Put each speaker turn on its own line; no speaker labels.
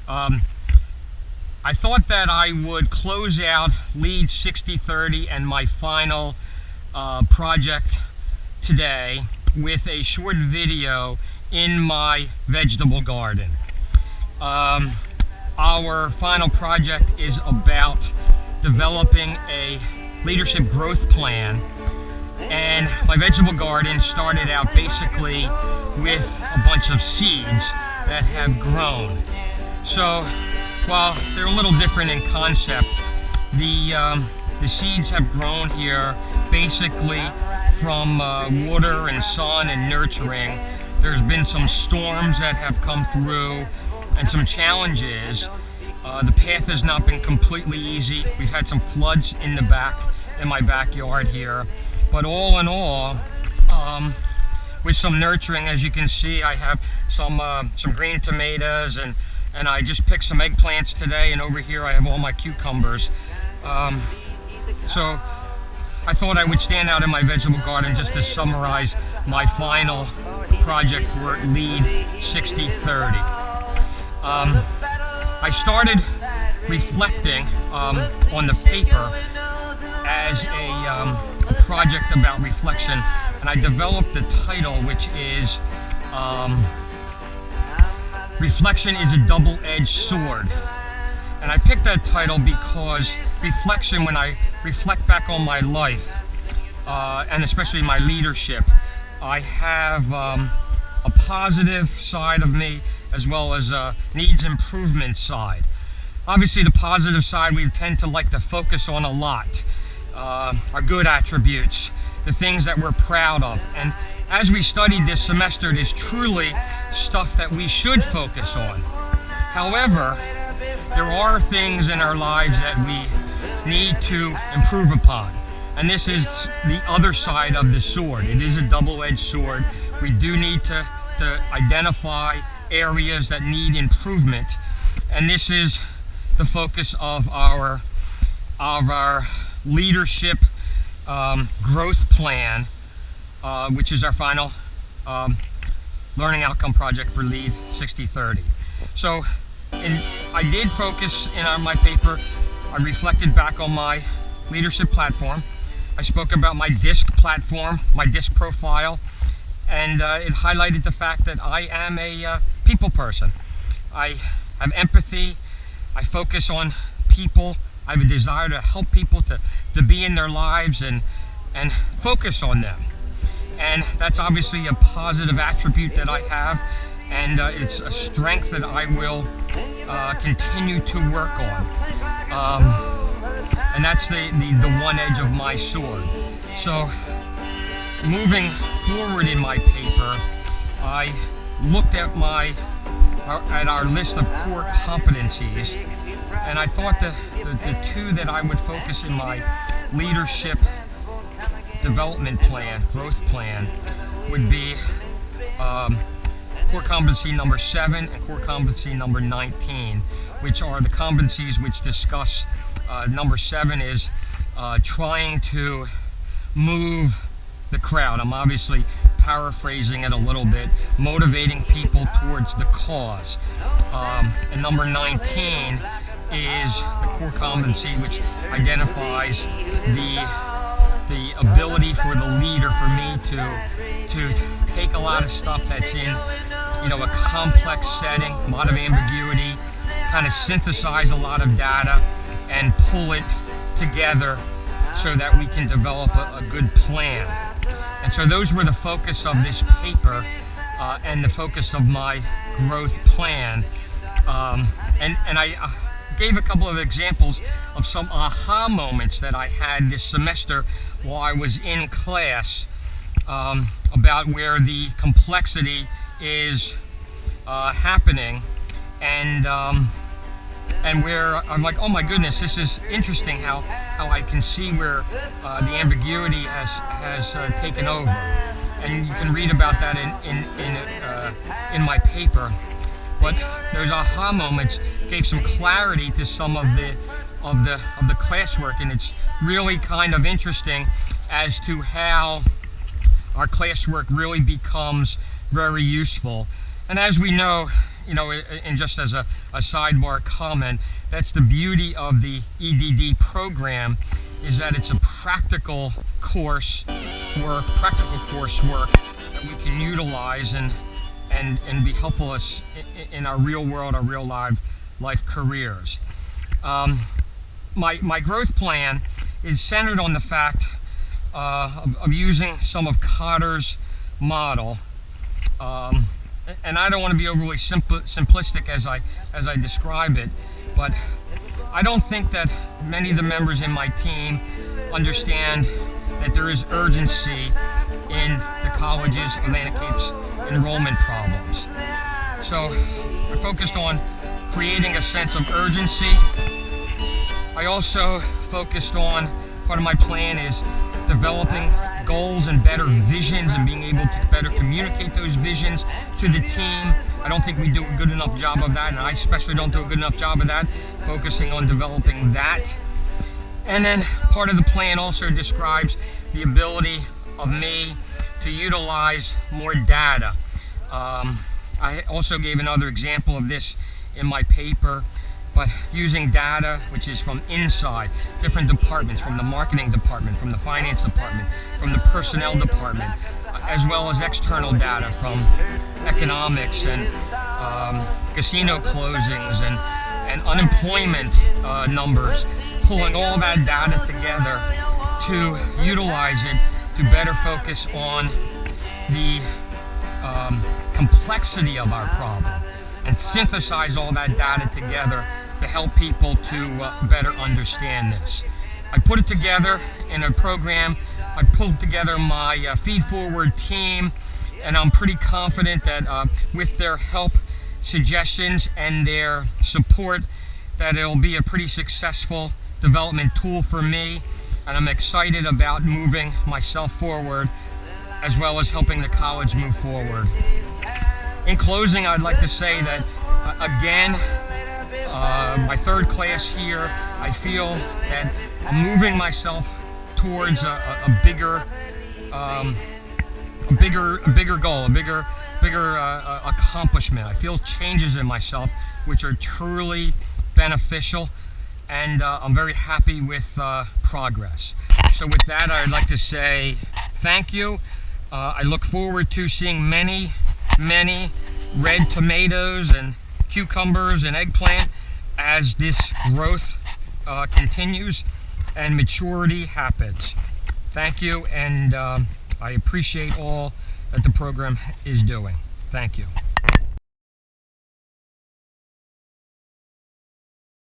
I thought that I would close out Lead 6030 and my final project today with a short video in my vegetable garden. Our final project is about developing a leadership growth plan, and my vegetable garden started out basically with a bunch of seeds that have grown. So while they're a little different in concept, the seeds have grown here basically from water and sun and nurturing. There's been some storms that have come through and some challenges. The path has not been completely easy. We've had some floods in my backyard here, but all in all, with some nurturing, as you can see, I have some green tomatoes, and I just picked some eggplants today, and over here I have all my cucumbers. So I thought I would stand out in my vegetable garden just to summarize my final project for Lead 6030. I started reflecting on the paper as a project about reflection, and I developed the title, which is Reflection is a Double-Edged Sword. And I picked that title because reflection, when I reflect back on my life, and especially my leadership, I have a positive side of me as well as a needs improvement side. Obviously the positive side we tend to like to focus on a lot, our good attributes, the things that we're proud of. And as we studied this semester, it is truly stuff that we should focus on. However, there are things in our lives that we need to improve upon. And this is the other side of the sword. It is a double-edged sword. We do need to identify areas that need improvement. And this is the focus of our leadership growth plan, which is our final learning outcome project for Lead 6030. So I did focus in on my paper. I reflected back on my leadership platform. I spoke about my DISC platform, my DISC profile, and it highlighted the fact that I am a people person. I have empathy. I focus on people. I have a desire to help people to be in their lives and focus on them. And that's obviously a positive attribute that I have, and it's a strength that I will continue to work on. And that's the one edge of my sword. So moving forward in my paper, I looked at our list of core competencies, and I thought the two that I would focus in my leadership development plan, growth plan, would be core competency number 7 and core competency number 19, which are the competencies which discuss, number 7 is trying to move the crowd. I'm obviously paraphrasing it a little bit, motivating people towards the cause. And number 19 is the core competency which identifies the ability for the leader, for me to take a lot of stuff that's in a complex setting, a lot of ambiguity, kind of synthesize a lot of data and pull it together so that we can develop a good plan. And so those were the focus of this paper and the focus of my growth plan. And I gave a couple of examples of some aha moments that I had this semester while I was in class, about where the complexity is happening, and where I'm like, oh my goodness, this is interesting how I can see where the ambiguity has taken over. And you can read about that in my paper. But those aha moments gave some clarity to some of the classwork, and it's really kind of interesting as to how our classwork really becomes very useful. And as we know, you know, and just as a sidebar comment, that's the beauty of the EDD program, is that it's a practical coursework that we can utilize and be helpful us in our real world, our real life careers. My growth plan is centered on the fact of using some of Kotter's model, and I don't want to be overly simplistic as I describe it, but I don't think that many of the members in my team understand that there is urgency in the college's Atlantic Cape's enrollment problems. So I focused on creating a sense of urgency. I also focused on, part of my plan is developing goals and better visions and being able to better communicate those visions to the team. I don't think we do a good enough job of that, and I especially don't do a good enough job of that, focusing on developing that. And then part of the plan also describes the ability of me to utilize more data. I also gave another example of this in my paper, but using data which is from inside different departments, from the marketing department, from the finance department, from the personnel department, as well as external data from economics and casino closings and unemployment numbers, pulling all that data together to utilize it to better focus on the complexity of our problem and synthesize all that data together to help people to better understand this. I put it together in a program. I pulled together my Feed Forward team, and I'm pretty confident that with their help, suggestions, and their support, that it'll be a pretty successful development tool for me, and I'm excited about moving myself forward as well as helping the college move forward. In closing, I'd like to say that again, my third class here, I feel that I'm moving myself towards a bigger goal, a bigger accomplishment. I feel changes in myself which are truly beneficial, and I'm very happy with progress. So with that, I'd like to say thank you. I look forward to seeing many red tomatoes and cucumbers and eggplant as this growth continues and maturity happens. Thank you, and I appreciate all that the program is doing. Thank you.